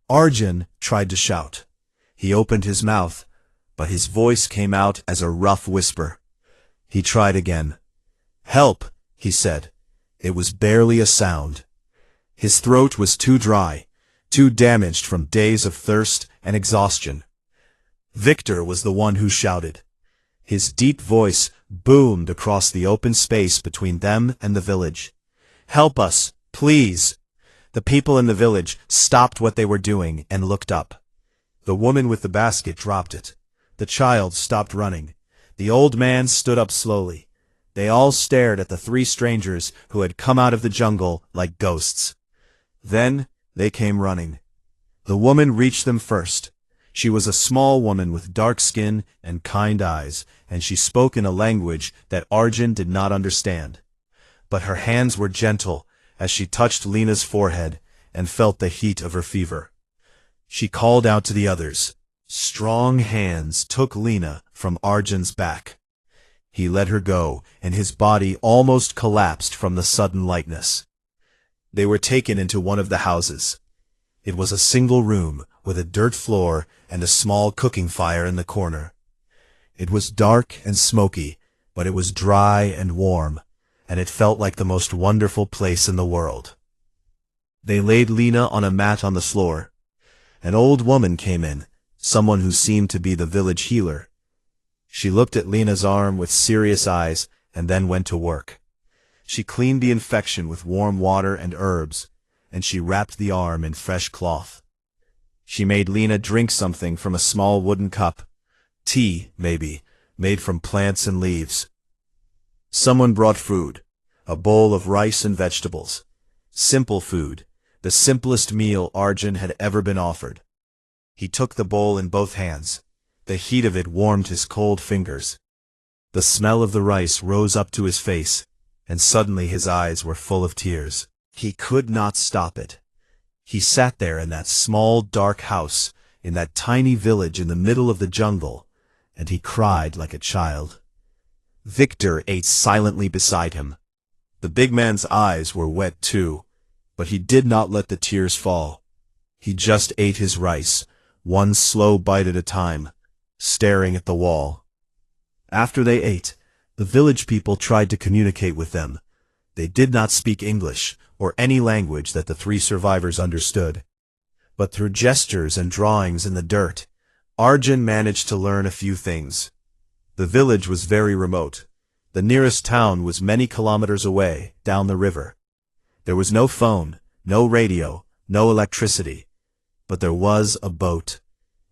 Arjun tried to shout. He opened his mouth, but his voice came out as a rough whisper. He tried again. "Help," he said. It was barely a sound. His throat was too dry, too damaged from days of thirst and exhaustion. Victor was the one who shouted. His deep voice boomed across the open space between them and the village. "Help us, please!" The people in the village stopped what they were doing and looked up. The woman with the basket dropped it. The child stopped running. The old man stood up slowly. They all stared at the 3 strangers who had come out of the jungle like ghosts. Then they came running. The woman reached them first. She was a small woman with dark skin and kind eyes, and she spoke in a language that Arjun did not understand. But her hands were gentle as she touched Lena's forehead and felt the heat of her fever. She called out to the others. Strong hands took Lena from Arjun's back. He let her go, and his body almost collapsed from the sudden lightness. They were taken into one of the houses. It was a single room with a dirt floor and a small cooking fire in the corner. It was dark and smoky, but it was dry and warm, and it felt like the most wonderful place in the world. They laid Lena on a mat on the floor. An old woman came in, someone who seemed to be the village healer. She looked at Lena's arm with serious eyes and then went to work. She cleaned the infection with warm water and herbs, and she wrapped the arm in fresh cloth. She made Lena drink something from a small wooden cup. Tea, maybe, made from plants and leaves. Someone brought food, a bowl of rice and vegetables. Simple food, the simplest meal Arjun had ever been offered. He took the bowl in both hands. The heat of it warmed his cold fingers. The smell of the rice rose up to his face, and suddenly his eyes were full of tears. He could not stop it. He sat there in that small, dark house, in that tiny village in the middle of the jungle, and he cried like a child. Victor ate silently beside him. The big man's eyes were wet too, but he did not let the tears fall. He just ate his rice, one slow bite at a time, staring at the wall. After they ate, the village people tried to communicate with them. They did not speak English or any language that the three survivors understood. But through gestures and drawings in the dirt, Arjun managed to learn a few things. The village was very remote. The nearest town was many kilometers away, down the river. There was no phone, no radio, no electricity. But there was a boat.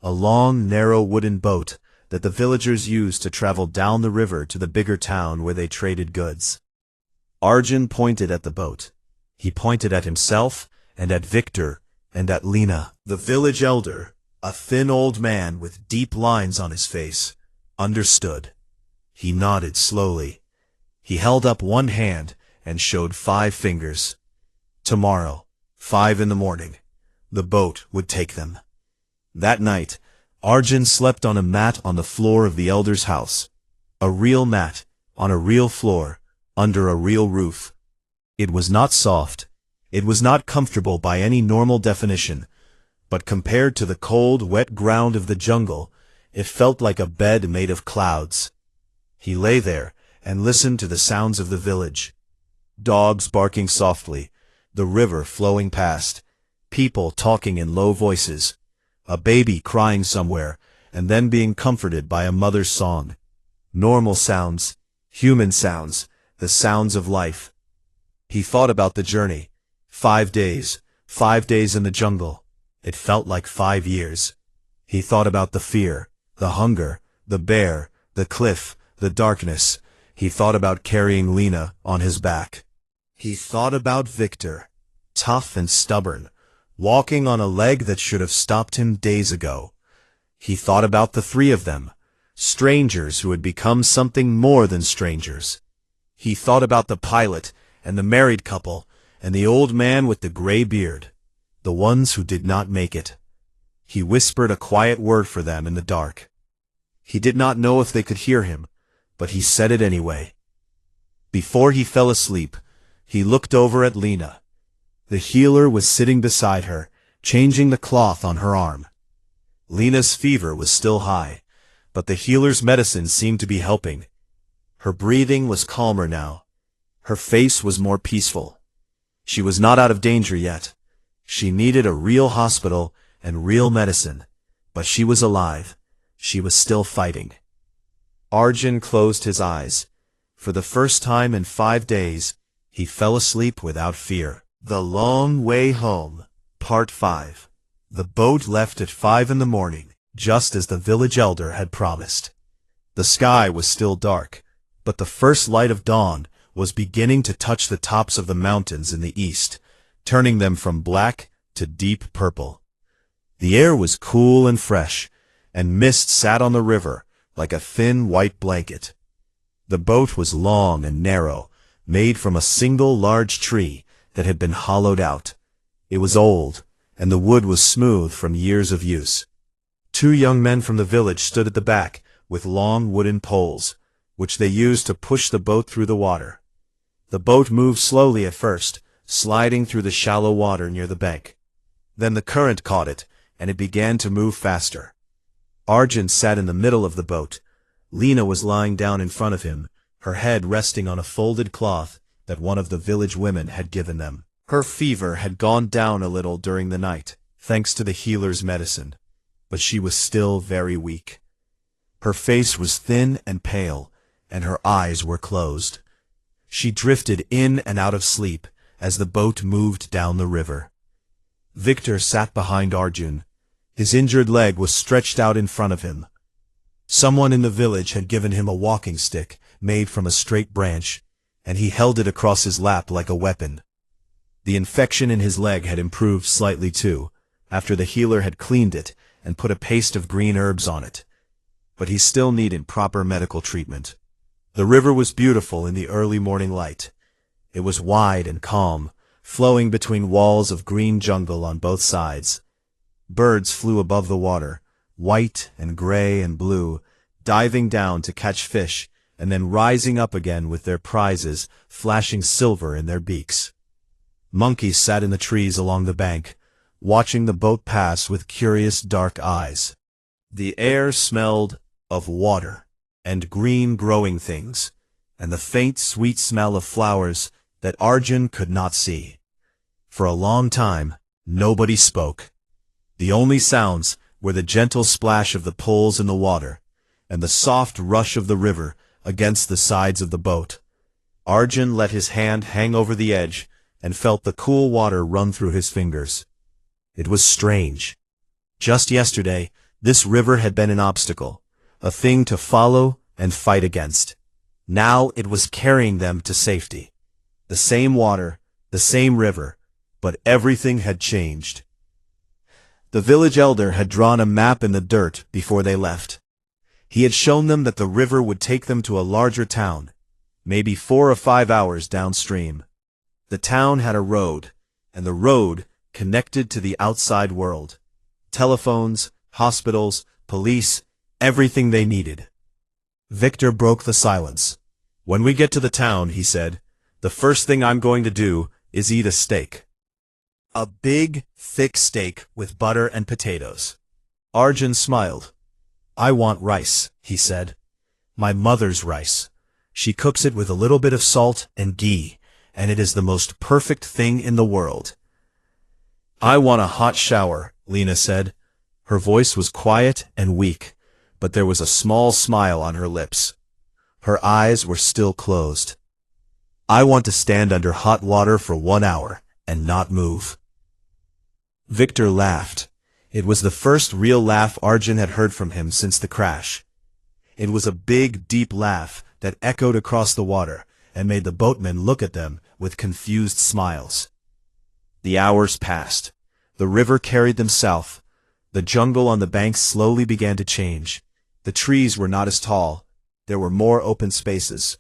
A long, narrow wooden boat that the villagers used to travel down the river to the bigger town where they traded goods. Arjun pointed at the boat. He pointed at himself, and at Victor, and at Lena. The village elder, a thin old man with deep lines on his face, understood. He nodded slowly. He held up one hand and showed 5 fingers. Tomorrow, 5 in the morning, the boat would take them. That night, Arjun slept on a mat on the floor of the elder's house. A real mat, on a real floor, under a real roof. It was not soft. It was not comfortable by any normal definition, but compared to the cold, wet ground of the jungle, it felt like a bed made of clouds. He lay there and listened to the sounds of the village. Dogs barking softly, the river flowing past, people talking in low voices, a baby crying somewhere and then being comforted by a mother's song. Normal sounds, human sounds, the sounds of life. He thought about the journey. 5 days, 5 days in the jungle. It felt like 5 years. He thought about the fear, the hunger, the bear, the cliff, the darkness. He thought about carrying Lena on his back. He thought about Victor, tough and stubborn, walking on a leg that should have stopped him days ago. He thought about the 3 of them, strangers who had become something more than strangers. He thought about the pilot and the married couple and the old man with the gray beard, the ones who did not make it. He whispered a quiet word for them in the dark. He did not know if they could hear him, but he said it anyway. Before he fell asleep, he looked over at Lena. The healer was sitting beside her, changing the cloth on her arm. Lena's fever was still high, but the healer's medicine seemed to be helping. Her breathing was calmer now. Her face was more peaceful. She was not out of danger yet. She needed a real hospital and real medicine, but she was alive. She was still fighting. Arjun closed his eyes. For the first time in 5 days, he fell asleep without fear. The Long Way Home, Part 5. The boat left at 5 in the morning, just as the village elder had promised. The sky was still dark, but the first light of dawn was beginning to touch the tops of the mountains in the east, turning them from black to deep purple. The air was cool and fresh, and mist sat on the river like a thin white blanket. The boat was long and narrow, made from a single large tree that had been hollowed out. It was old, and the wood was smooth from years of use. 2 young men from the village stood at the back with long wooden poles, which they used to push the boat through the water. The boat moved slowly at first, sliding through the shallow water near the bank. Then the current caught it, and it began to move faster. Arjun sat in the middle of the boat. Lena was lying down in front of him, her head resting on a folded cloth that one of the village women had given them. Her fever had gone down a little during the night, thanks to the healer's medicine, but she was still very weak. Her face was thin and pale, and her eyes were closed. She drifted in and out of sleep as the boat moved down the river. Victor sat behind Arjun. His injured leg was stretched out in front of him. Someone in the village had given him a walking stick made from a straight branch, and he held it across his lap like a weapon. The infection in his leg had improved slightly too, after the healer had cleaned it and put a paste of green herbs on it. But he still needed proper medical treatment. The river was beautiful in the early morning light. It was wide and calm, flowing between walls of green jungle on both sides. Birds flew above the water, white and gray and blue, diving down to catch fish, and then rising up again with their prizes, flashing silver in their beaks. Monkeys sat in the trees along the bank, watching the boat pass with curious dark eyes. The air smelled of water and green growing things, and the faint sweet smell of flowers that Arjun could not see. For a long time, nobody spoke. The only sounds were the gentle splash of the poles in the water, and the soft rush of the river against the sides of the boat. Arjun let his hand hang over the edge and felt the cool water run through his fingers. It was strange. Just yesterday, this river had been an obstacle, a thing to follow and fight against. Now it was carrying them to safety. The same water, the same river, but everything had changed. The village elder had drawn a map in the dirt before they left. He had shown them that the river would take them to a larger town, maybe 4 or 5 hours downstream. The town had a road, and the road connected to the outside world. Telephones, hospitals, police, everything they needed. Victor broke the silence. "When we get to the town," he said, "the first thing I'm going to do is eat a steak. A big, thick steak with butter and potatoes." Arjun smiled. "I want rice," he said. "My mother's rice. She cooks it with a little bit of salt and ghee, and it is the most perfect thing in the world." "I want a hot shower," Lena said. Her voice was quiet and weak, but there was a small smile on her lips. Her eyes were still closed. "I want to stand under hot water for 1 hour and not move." Victor laughed. It was the first real laugh Arjun had heard from him since the crash. It was a big, deep laugh that echoed across the water and made the boatmen look at them with confused smiles. The hours passed. The river carried them south. The jungle on the banks slowly began to change. The trees were not as tall. There were more open spaces.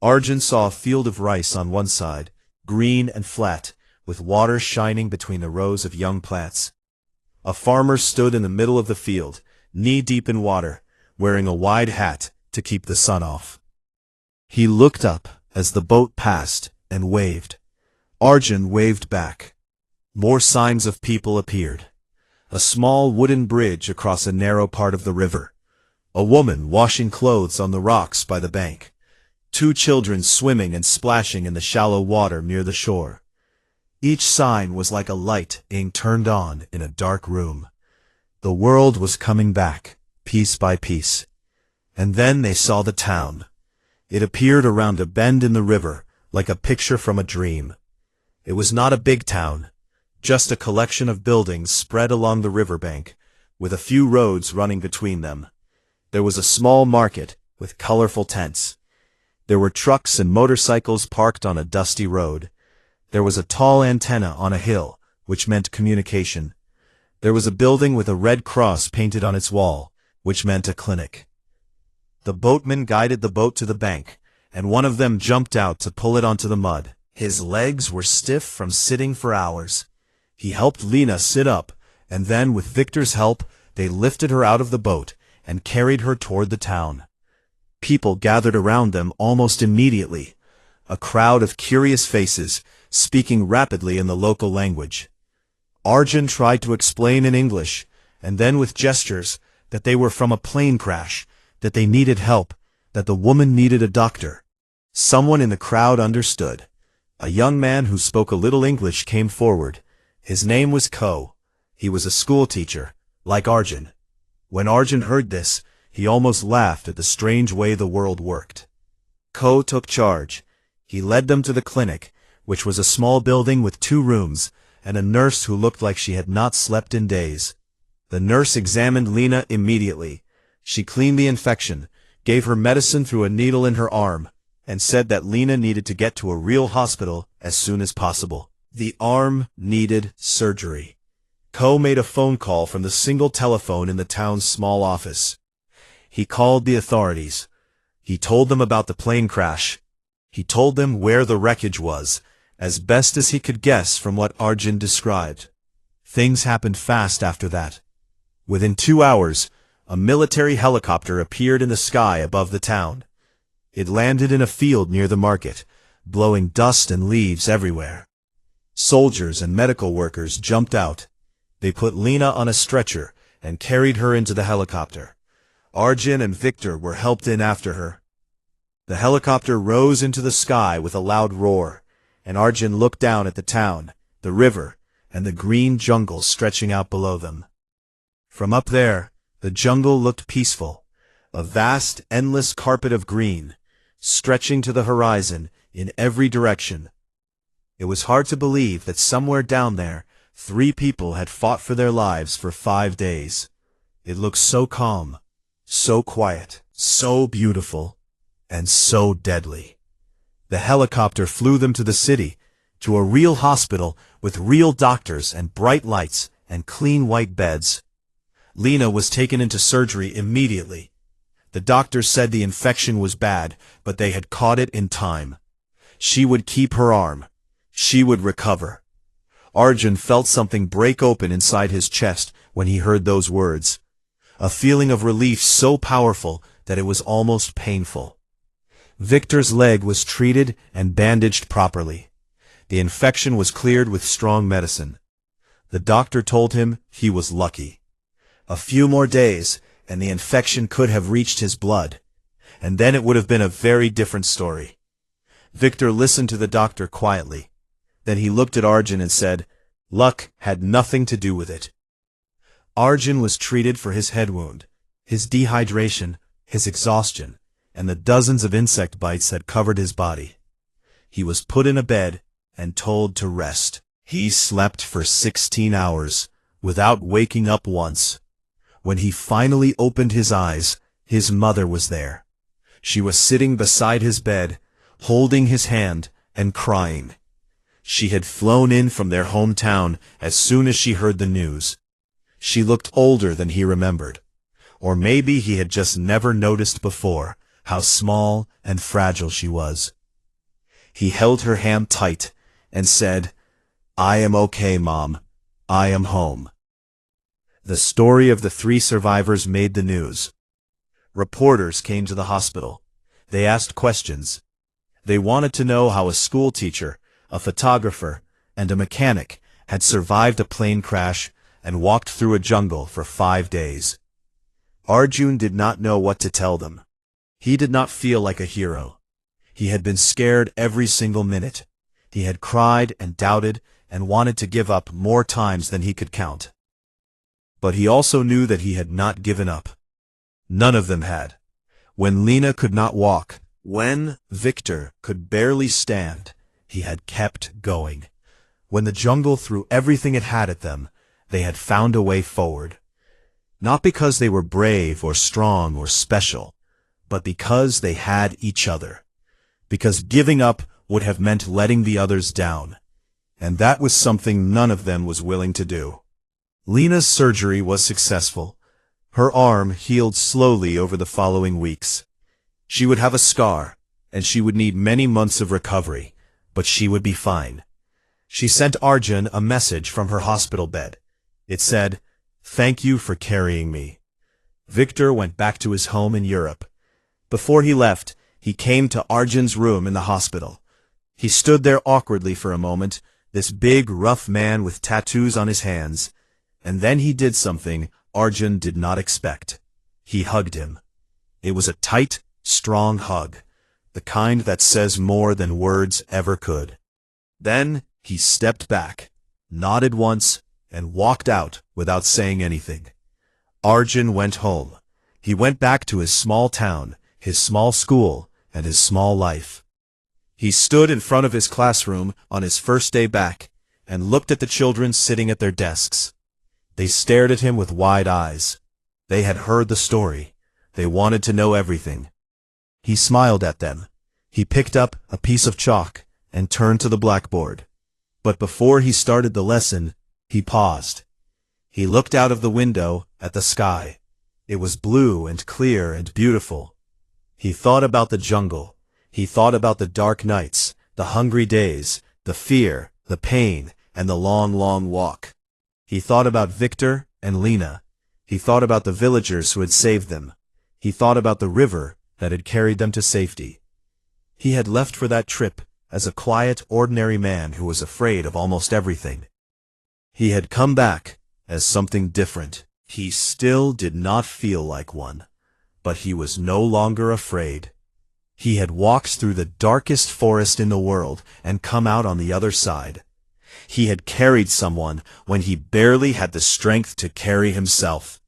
Arjun saw a field of rice on one side, green and flat, with water shining between the rows of young plants. A farmer stood in the middle of the field, knee-deep in water, wearing a wide hat to keep the sun off. He looked up as the boat passed and waved. Arjun waved back. More signs of people appeared. A small wooden bridge across a narrow part of the river. A woman washing clothes on the rocks by the bank. 2 children swimming and splashing in the shallow water near the shore. Each sign was like a light being turned on in a dark room. The world was coming back, piece by piece. And then they saw the town. It appeared around a bend in the river, like a picture from a dream. It was not a big town, just a collection of buildings spread along the riverbank, with a few roads running between them. There was a small market with colorful tents. There were trucks and motorcycles parked on a dusty road. There was a tall antenna on a hill, which meant communication. There was a building with a red cross painted on its wall, which meant a clinic. The boatman guided the boat to the bank, and one of them jumped out to pull it onto the mud. His legs were stiff from sitting for hours. He helped Lena sit up, and then, with Victor's help, they lifted her out of the boat and carried her toward the town. People gathered around them almost immediately, a crowd of curious faces, speaking rapidly in the local language. Arjun tried to explain in English, and then with gestures, that they were from a plane crash, that they needed help, that the woman needed a doctor. Someone in the crowd understood. A young man who spoke a little English came forward. His name was Ko. He was a school teacher, like Arjun. When Arjun heard this, he almost laughed at the strange way the world worked. Ko took charge. He led them to the clinic, which was a small building with 2 rooms, and a nurse who looked like she had not slept in days. The nurse examined Lena immediately. She cleaned the infection, gave her medicine through a needle in her arm, and said that Lena needed to get to a real hospital as soon as possible. The arm needed surgery. Ko made a phone call from the single telephone in the town's small office. He called the authorities. He told them about the plane crash. He told them where the wreckage was, as best as he could guess from what Arjun described. Things happened fast after that. Within 2 hours, a military helicopter appeared in the sky above the town. It landed in a field near the market, blowing dust and leaves everywhere. Soldiers and medical workers jumped out. They put Lena on a stretcher and carried her into the helicopter. Arjun and Victor were helped in after her. The helicopter rose into the sky with a loud roar, and Arjun looked down at the town, the river, and the green jungle stretching out below them. From up there, the jungle looked peaceful, a vast, endless carpet of green, stretching to the horizon in every direction. It was hard to believe that somewhere down there, 3 people had fought for their lives for 5 days. It looked so calm, so quiet, so beautiful, and so deadly. The helicopter flew them to the city, to a real hospital with real doctors and bright lights and clean white beds. Lena was taken into surgery immediately. The doctors said the infection was bad, but they had caught it in time. She would keep her arm. She would recover. Arjun felt something break open inside his chest when he heard those words. A feeling of relief so powerful that it was almost painful. Victor's leg was treated and bandaged properly. The infection was cleared with strong medicine. The doctor told him he was lucky. A few more days, and the infection could have reached his blood, and then it would have been a very different story. Victor listened to the doctor quietly. Then he looked at Arjun and said, "Luck had nothing to do with it." Arjun was treated for his head wound, his dehydration, his exhaustion, and the dozens of insect bites that covered his body. He was put in a bed and told to rest. He slept for 16 hours, without waking up once. When he finally opened his eyes, his mother was there. She was sitting beside his bed, holding his hand and crying. She had flown in from their hometown as soon as she heard the news. She looked older than he remembered. Or maybe he had just never noticed before how small and fragile she was. He held her hand tight and said, "I am okay, Mom. I am home." The story of the 3 survivors made the news. Reporters came to the hospital. They asked questions. They wanted to know how a school teacher, a photographer, and a mechanic had survived a plane crash and walked through a jungle for 5 days. Arjun did not know what to tell them. He did not feel like a hero. He had been scared every single minute. He had cried and doubted and wanted to give up more times than he could count. But he also knew that he had not given up. None of them had. When Lena could not walk, when Victor could barely stand, he had kept going. When the jungle threw everything it had at them, they had found a way forward. Not because they were brave or strong or special, but because they had each other. Because giving up would have meant letting the others down. And that was something none of them was willing to do. Lena's surgery was successful. Her arm healed slowly over the following weeks. She would have a scar, and she would need many months of recovery, but she would be fine. She sent Arjun a message from her hospital bed. It said, "Thank you for carrying me." Victor went back to his home in Europe. Before he left, he came to Arjun's room in the hospital. He stood there awkwardly for a moment, this big, rough man with tattoos on his hands, and then he did something Arjun did not expect. He hugged him. It was a tight, strong hug, the kind that says more than words ever could. Then he stepped back, nodded once, and walked out without saying anything. Arjun went home. He went back to his small town, his small school, and his small life. He stood in front of his classroom on his first day back and looked at the children sitting at their desks. They stared at him with wide eyes. They had heard the story. They wanted to know everything. He smiled at them. He picked up a piece of chalk and turned to the blackboard. But before he started the lesson, he paused. He looked out of the window at the sky. It was blue and clear and beautiful. He thought about the jungle. He thought about the dark nights, the hungry days, the fear, the pain, and the long, long walk. He thought about Victor and Lena. He thought about the villagers who had saved them. He thought about the river that had carried them to safety. He had left for that trip as a quiet, ordinary man who was afraid of almost everything. He had come back as something different. He still did not feel like one, but he was no longer afraid. He had walked through the darkest forest in the world and come out on the other side. He had carried someone when he barely had the strength to carry himself.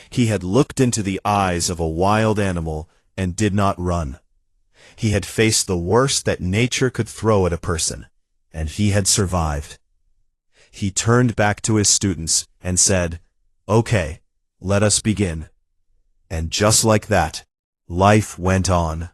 He had looked into the eyes of a wild animal and did not run. He had faced the worst that nature could throw at a person, and he had survived. He turned back to his students and said, "Okay, let us begin." And just like that, life went on.